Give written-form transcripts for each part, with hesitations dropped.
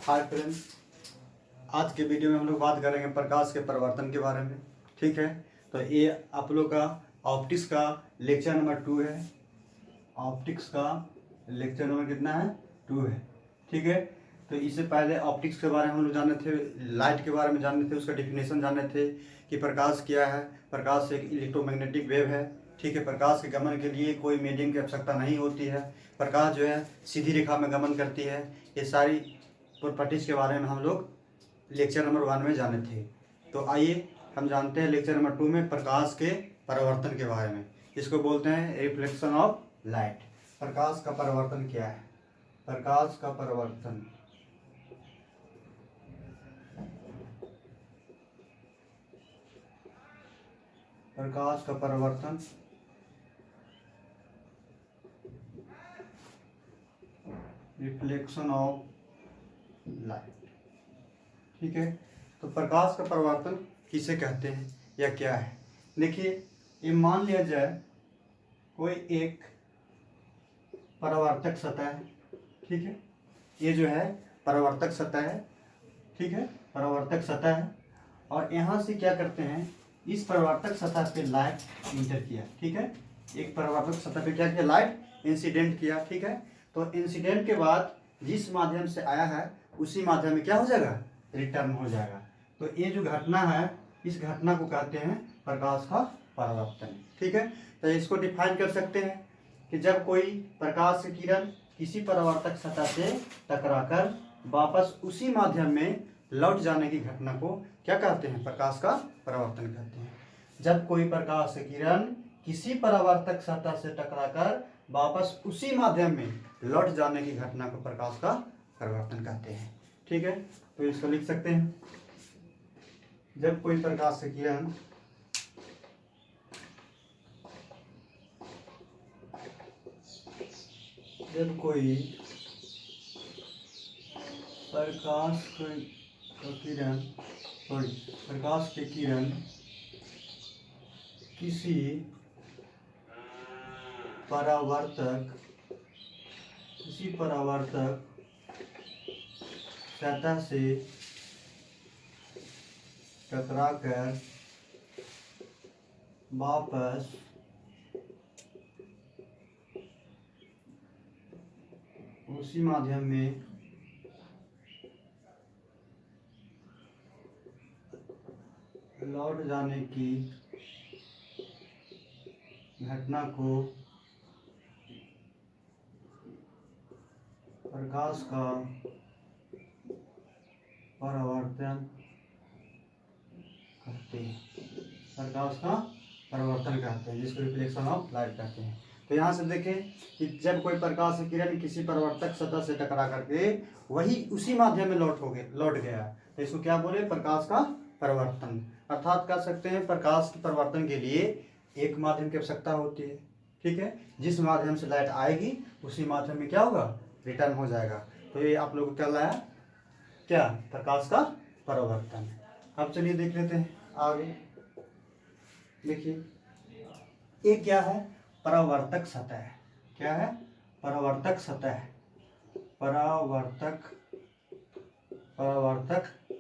Hi friends, आज के video में हम लोग बात करेंगे प्रकाश के परावर्तन के बारे में। ठीक है, तो ये आप लोग का ऑप्टिक्स का लेक्चर नंबर 2 है। ऑप्टिक्स का लेक्चर नंबर कितना है? 2 है। ठीक है, तो इससे पहले ऑप्टिक्स के बारे में हम लोग जाने थे, लाइट के बारे में जाने थे, उसका डिफिनेशन जाने थे कि प्रकाश क्या है। प्रकाश एक इलेक्ट्रोमैग्नेटिक वेव है। ठीक है, प्रकाश के गमन के लिए कोई मीडियम की आवश्यकता नहीं होती है। प्रकाश जो है सीधी रेखा में गमन करती है। ये सारी प्रॉपर्टीज के बारे में हम लोग लेक्चर नंबर 1 में जाने थे। तो आइए हम जानते हैं लेक्चर नंबर 2 में प्रकाश के परावर्तन के बारे में। इसको बोलते हैं रिफ्लेक्शन ऑफ लाइट। प्रकाश का परावर्तन क्या है? प्रकाश का परावर्तन प्रकाश का परावर्तन रिफ्लेक्शन ऑफ लाइट। ठीक है, तो प्रकाश का परावर्तन किसे कहते हैं या क्या है? देखिए, ये मान लिया जाए कोई एक परावर्तक सतह है। ठीक है, ये जो है परावर्तक सतह है। ठीक है, परावर्तक सतह है और यहाँ से क्या करते हैं, इस परावर्तक सतह पे लाइट इंटर किया। ठीक है, एक परावर्तक सतह पे क्या किया? लाइट इंसिडेंट किया। ठीक है, तो इंसिडेंट के बाद जिस माध्यम से आया है उसी माध्यम में क्या हो जाएगा? रिटर्न हो जाएगा। तो ये जो घटना है, इस घटना को कहते हैं प्रकाश का परावर्तन। ठीक है, तो इसको डिफाइन कर सकते हैं कि जब कोई प्रकाश की किरण किसी परावर्तक सतह से टकराकर वापस उसी माध्यम में लौट जाने की घटना को क्या कहते हैं? प्रकाश का परावर्तन कहते हैं। जब कोई प्रकाश की किरण किसी परावर्तक सतह से टकराकर वापस उसी माध्यम में लौट जाने की घटना को प्रकाश का परावर्तन कहते हैं। ठीक है, तो इसको लिख सकते हैं। जब कोई प्रकाश की किरण जब कोई प्रकाश की किरण किसी परावर्तक सतह से टकराकर वापस उसी माध्यम में लौट जाने की घटना को प्रकाश का परावर्तन कहते हैं। प्रकाश का परावर्तन कहते हैं, जिसको रिफ्लेक्शन ऑफ लाइट कहते हैं। तो यहाँ से देखें कि जब कोई प्रकाश की किरण किसी परावर्तक सतह से टकरा करके वही उसी माध्यम में लौट गया, तो इसको क्या बोले? प्रकाश का परावर्तन। अर्थात कह सकते हैं प्रकाश के परावर्तन के लिए एक माध्यम की आवश्यकता होती है। ठीक है, जिस माध्यम से लाइट आएगी उसी माध्यम में क्या होगा? रिटर्न हो जाएगा। तो ये आप लोग को क्या लाया? क्या? प्रकाश का परावर्तन। अब चलिए देख लेते हैं आगे। देखिए, ये क्या है? परावर्तक सतह। क्या है? परावर्तक सतह। परावर्तक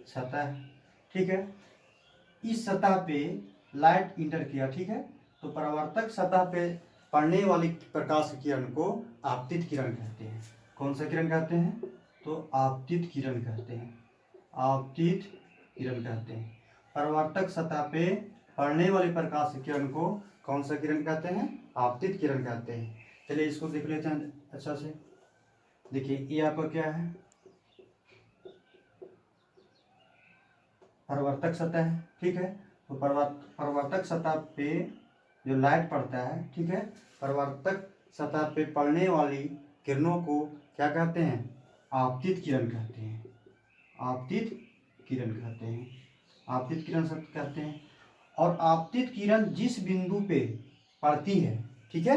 सतह। ठीक है, इस सतह पे लाइट इंटर किया। ठीक है, तो परावर्तक सतह पे पड़ने वाली प्रकाश की किरण को आपतित किरण कहते हैं। कौन सा किरण कहते हैं? तो आपतित किरण कहते हैं। आपतित किरण कहते हैं। परावर्तक सतह पे पड़ने वाली प्रकाश की किरण को कौन सा किरण कहते हैं? आपतित किरण कहते हैं। चलिए इसको देख लेते हैं अच्छा से। देखिए, ये आपका क्या है? परावर्तक सतह है। ठीक है, तो परावर्तक सतह पे जो लाइट पड़ता है, ठीक है, परावर्तक सतह पे पड़ने वाली किरणों को क्या कहते हैं? आपतित किरण कहते हैं। आपतित किरण कहते हैं। आपतित किरण कहते हैं। और आपतित किरण जिस बिंदु पे पड़ती है, ठीक है,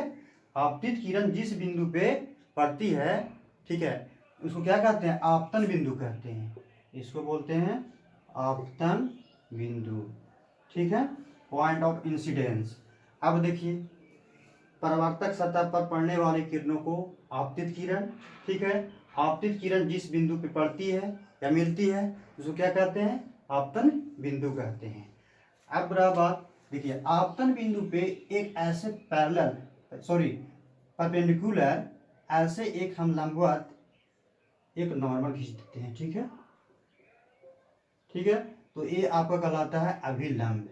आपतित किरण जिस बिंदु पे पड़ती है, ठीक है, उसको क्या कहते हैं? आपतन बिंदु कहते हैं। इसको बोलते हैं आपतन बिंदु। ठीक है, पॉइंट ऑफ इंसिडेंस। अब देखिए, परावर्तक सतह पर पड़ने वाली किरणों को आपतित किरण, ठीक है, आपतित किरण जिस बिंदु पे पड़ती है या मिलती है उसको क्या कहते हैं, आपतन बिंदु कहते हैं। अब रहा बात, देखिए आपतन बिंदु पे एक ऐसे परपेंडिकुलर ऐसे एक हम लंबवत एक नॉर्मल खींच देते हैं, ठीक है, ठीक है। तो ये आपका कहलाता है अभिलंब।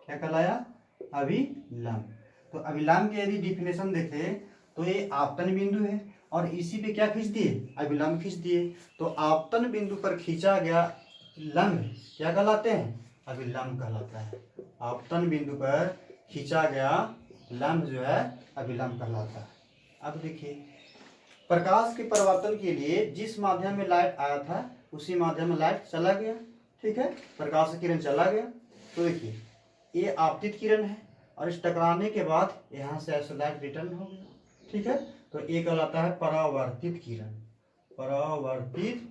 क्या कहलाया, अभिलंब। तो अभिलंब की यदि डिफिनेशन देखें तो ये आपतन बिंदु है और इसी पे क्या खींच दिए, अभिलंब खींच दिए। तो आपतन बिंदु पर खींचा गया लंब क्या कहलाते हैं, अभिलंब कहलाता है। आपतन बिंदु पर खींचा गया लंब जो है अभिलंब कहलाता है। अब देखिए प्रकाश के परिवर्तन के लिए जिस माध्यम में लाइट आया था उसी माध्यम में लाइट चला गया, ठीक है, प्रकाश का किरण चला गया। तो देखिए ये आपतित किरण है और इस टकराने के बाद यहाँ से ऐसे लाइट रिटर्न हो गया, ठीक है। तो ये कहलाता है परावर्तित किरण, परावर्तित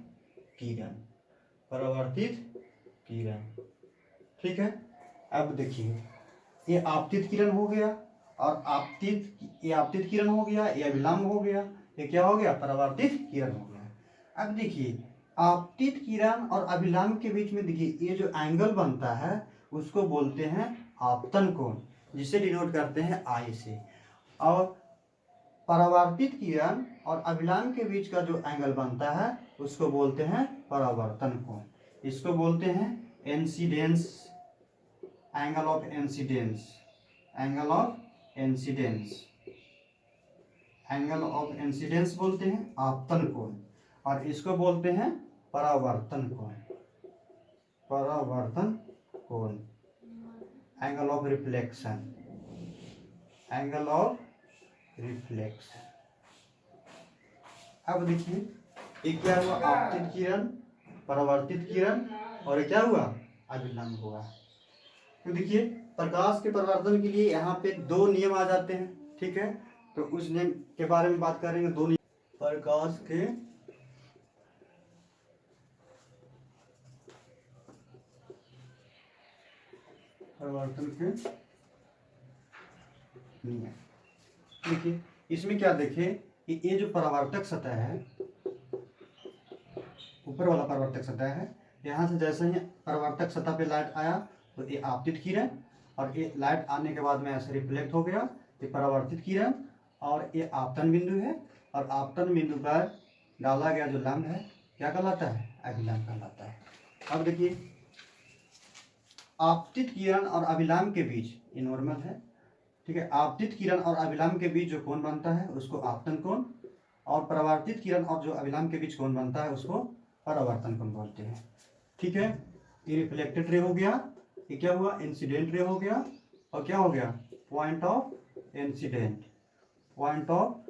किरण, परावर्तित किरण, ठीक है। अब देखिए ये आपतित किरण हो गया और ये आपतित किरण हो गया, ये अभिलंब हो गया, ये क्या हो गया, परावर्तित किरण हो गया। अब देखिए आपतित किरण और अभिलंब के बीच में देखिए ये जो एंगल बनता है उसको बोलते हैं आपतन कोण, जिसे डिनोट करते हैं आई से। और परावर्तित किरण और अभिलंब के बीच का जो एंगल बनता है उसको बोलते हैं परावर्तन कोण। इसको बोलते हैं incidence, angle of incidence, angle of incidence, angle of incidence बोलते हैं आपतन कोण। और इसको बोलते हैं परावर्तन कोण, परावर्तन कोण, angle of reflection, angle of reflection. अब देखिए ये क्या हुआ, आपतित किरण, परावर्तित किरण और ये क्या हुआ, अभिलंब हुआ। तो देखिए प्रकाश के परिवर्तन के लिए यहाँ पे दो नियम आ जाते हैं, ठीक है। तो उस नियम के बारे में बात करेंगे, दो नियम प्रकाश के परिवर्तन के नियम। देखिए इसमें क्या देखें कि ये जो परावर्तक सतह है, ऊपर वाला परावर्तक सतह है, यहाँ से जैसे ही परावर्तक सतह पे लाइट आया तो ये आपतित किरण और ये लाइट आने के बाद में ऐसे रिफ्लेक्ट हो गया, ये परावर्तित किरण और ये आपतन बिंदु है। और आपतन बिंदु पर डाला गया जो लंब है क्या कहलाता है, अभिलंब कहलाता है। अब देखिए आपतित किरण और अभिलंब के बीच, ये नॉर्मल है, ठीक है, आपतित किरण और अभिलंब के बीच जो कोण बनता है उसको आपतन कोण, और परावर्तित किरण और जो अभिलंब के बीच कोण बनता है उसको परावर्तन कोण बोलते हैं, ठीक है। ये रिफ्लेक्टेड रे हो गया, ये क्या हुआ, इंसिडेंट रे हो गया, और क्या हो गया, point of incident, point of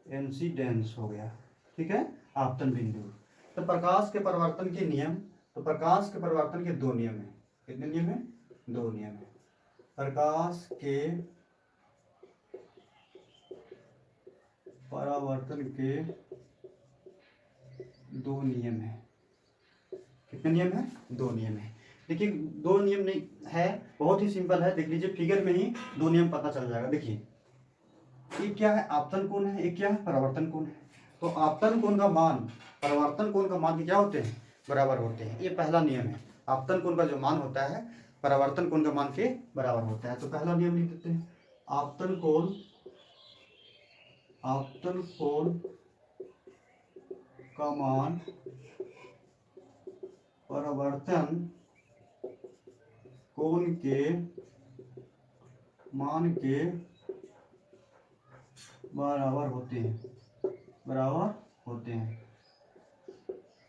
incidence हो गया, ठीक है, आपतन बिंदु। तो प्रकाश के परिवर्तन के नियम, तो प्रकाश के परिवर्तन के दो नियम है। कितने नियम है, दो नियम है। प्रकाश के परावर्तन के दो नियम है। कितने नियम है, दो नियम है। देखिए दो नियम नहीं है, बहुत ही सिंपल है, देख लीजिए फिगर में ही दो नियम पता चल जाएगा। देखिए एक क्या है, आपतन कोण है, एक क्या है, परावर्तन कोण है। तो आपतन कोण का मान परावर्तन कोण का मान के क्या होते हैं, बराबर होते हैं। ये पहला नियम है, आपतन कोण का जो मान होता है परावर्तन कोण का मान के बराबर होता है। तो पहला नियम लिख देते हैं, आपतन कोण, आपतन कोण का मान परावर्तन कोण के मान के बराबर होते हैं, बराबर होते हैं।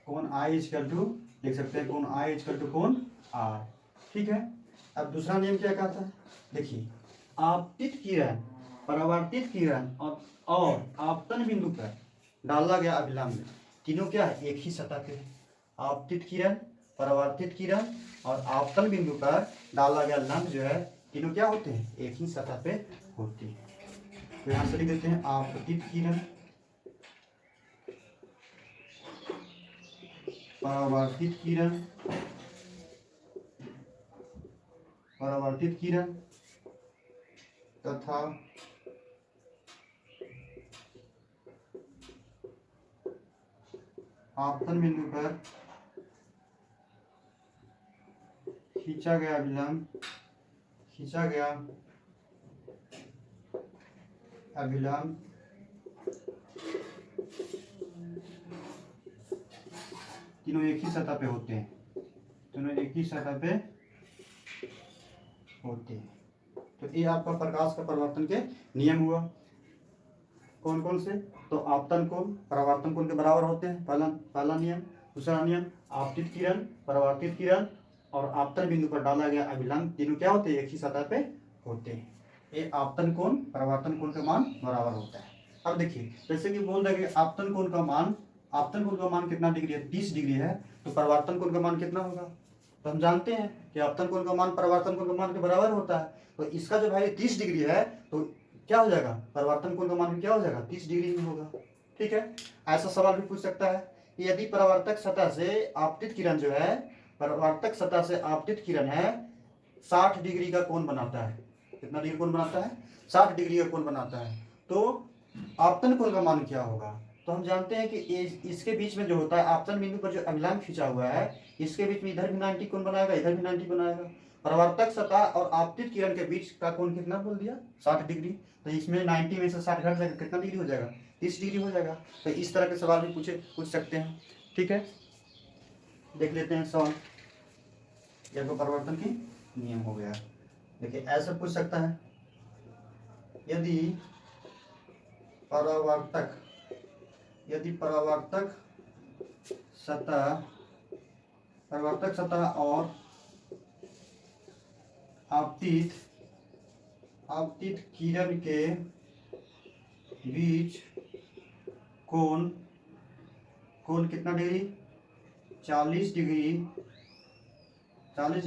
कोण आई इक्वल टू लिख सकते हैं, कोण आई इक्वल टू कोण आर, ठीक है। अब दूसरा नियम क्या कहता है, देखिए आपतित किरण, परावर्तित किरण और आपतन बिंदु पर डाला गया अभिलंब, तीनों क्या है, एक ही सतह पे। आपतित किरण, परावर्तित किरण और आपतन बिंदु पर डाला गया लंब जो है, तीनों क्या होते हैं, एक ही सतह पे होते हैं। तो यहां से लिख देते हैं आपतित किरण, परावर्तित किरण, परावर्तित किरण तथा आपतन बिंदु पर खींचा गया अभिलंब तीनों एक ही सतह पे होते हैं, तो ये आपका प्रकाश का परिवर्तन के नियम हुआ। कौन कौन से? तो आपतन कोण परावर्तन कोण के बराबर होते हैं, पहला नियम। दूसरा नियम, आपतित किरण, परावर्तित किरण और आपतन बिंदु पर डाला गया अभिलंब तीनों क्या होते हैं? एक ही सतह पे होते हैं। ये आपतन कोण परावर्तन कोण का मान बराबर होता है। अब देखिए, जैसे कि बोल रहे हैं आपतन कोण का मान कितना डिग्री है? 30 डिग्री है। तो परावर्तन कोण का मान कितना होगा? तो हम जानते हैं कि आपतन कोण का मान परावर्तन कोण के मान के बराबर होता है। तो इसका जो भाई 30 डिग्री है, तो क्या हो जाएगा? परावर्तन कोण का मान भी क्या हो जाएगा? 30 डिग्री में होगा। ठीक है। ऐसा सवाल भी पूछ सकता है, यदि परावर्तक सतह से आपतित किरण जो है, परावर्तक सतह से आपतित किरण है 60 डिग्री का कोण बनाता है। कितना डिग्री कोण बनाता है? 60 डिग्री का कोण बनाता है। तो आपतन कोण का मान क्या होगा? तो हम जानते हैं कि इसके बीच में जो होता है, आपतन बिंदु पर जो अभिलंब खींचा हुआ है, इसके बीच में इधर भी 90 कोण बनाएगा, इधर भी 90 बनाएगा। परावर्तक सतह और आपतित किरण के बीच का कोण कितना बोल दिया? 60 डिग्री। तो इसमें 90 में से 60 घट जाएगा, कितना डिग्री हो जाएगा? 30 डिग्री हो जाएगा। तो इस तरह के सवाल भी पूछ सकते हैं। ठीक है, देख लेते हैं सवाल। यह तो परिवर्तन की नियम हो गया। देखिए, ऐसे पूछ सकता है, यदि परावर्तक सतह और आपतित किरण के बीच कोण कितना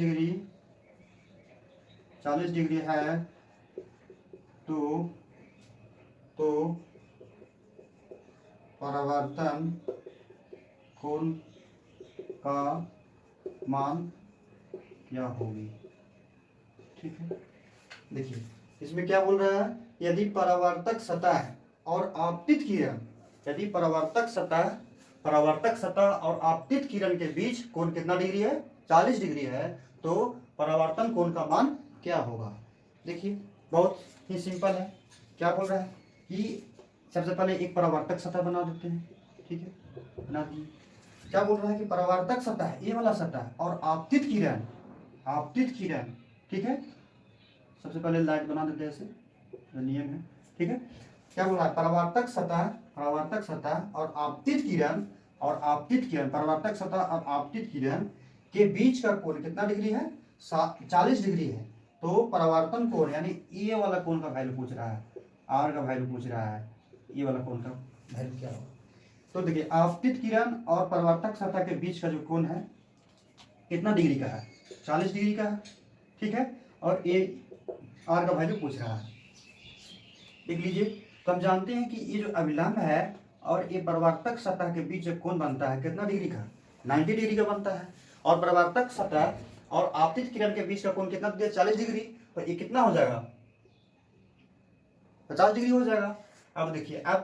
डिग्री? 40 डिग्री है। तो परावर्तन कोण का मान क्या होगी? ठीक है। देखिए, इसमें क्या बोल रहा है? यदि परावर्तक सतह और आपतित किरण, यदि परावर्तक सतह और आपतित किरण के बीच कोण कितना डिग्री है? 40 डिग्री है। तो परावर्तन कोण का मान क्या होगा? देखिए, बहुत ही सिंपल है। क्या बोल रहा है कि सबसे पहले एक परावर्तक सतह बना देते हैं। ठीक है, बना दिए। क्या बोल रहा है कि परावर्तक सतह, ये वाला सतह, और आपतित किरण, ठीक है, सबसे पहले लाइट बना देते हैं, ऐसे नियम है। ठीक है, क्या बोल रहा है? परावर्तक सतह और आपतित किरण, परावर्तक सतह और आपतित किरण के बीच का कोण कितना डिग्री है? 40 डिग्री है। तो परावर्तन कोण यानी ये वाला कोण का वैल्यू पूछ रहा है, आर का वैल्यू पूछ रहा है, ये वाला कोण का वैल्यू क्या होगा? तो देखिए, आपतित किरण और परावर्तक सतह के बीच का जो कोण है कितना डिग्री का है? 40 डिग्री का है। ठीक है, और ये आर का वैल्यू पूछ रहा है। देख लीजिए, तो हम जानते हैं कि ये जो अभिलंब है और ये परावर्तक सतह के बीच जो कोण बनता है कितना डिग्री का? 90 डिग्री का बनता है। और परावर्तक सतह और आपतित किरण के बीच का कोण कितना दिया? 40 डिग्री। तो ये कितना हो जाएगा? 50 डिग्री हो जाएगा। अब देखिए, आप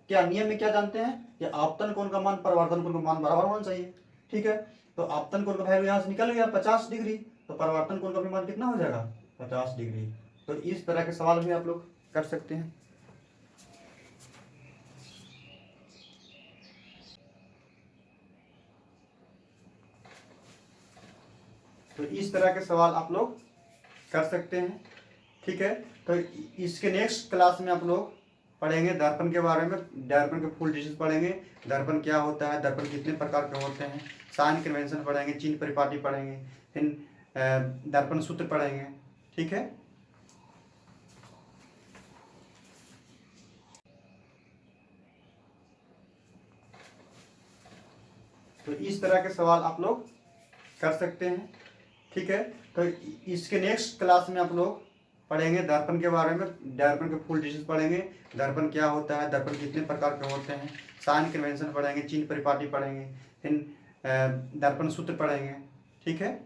क्या नियम में क्या जानते हैं कि आपतन कोण का मान परावर्तन कोण का मान बराबर होना चाहिए। ठीक है, तो आपतन कोण का वैल्यू यहाँ से निकल गया 50 डिग्री, तो परावर्तन कोण का भी मान कितना हो जाएगा? 50 डिग्री। तो इस तरह के सवाल भी आप लोग कर सकते हैं। तो इस तरह के सवाल आप लोग कर सकते हैं। ठीक है, तो इसके नेक्स्ट क्लास में आप लोग पढ़ेंगे दर्पण के बारे में, दर्पण के फुल डिटेल्स पढ़ेंगे। दर्पण क्या होता है, दर्पण कितने प्रकार के होते हैं, साइन कन्वेंशन पढ़ेंगे, चिन्ह परिपाटी पढ़ेंगे, फिर दर्पण सूत्र पढ़ेंगे। ठीक है, तो इस तरह के सवाल आप लोग कर सकते हैं। ठीक है, तो इसके नेक्स्ट क्लास में आप लोग पढ़ेंगे दर्पण के बारे में, दर्पण के फुल डिटेल्स पढ़ेंगे। दर्पण क्या होता है, दर्पण कितने प्रकार के होते हैं, साइन कन्वेंशन पढ़ेंगे, चिन्ह परिपाटी पढ़ेंगे, फिर दर्पण सूत्र पढ़ेंगे। ठीक है।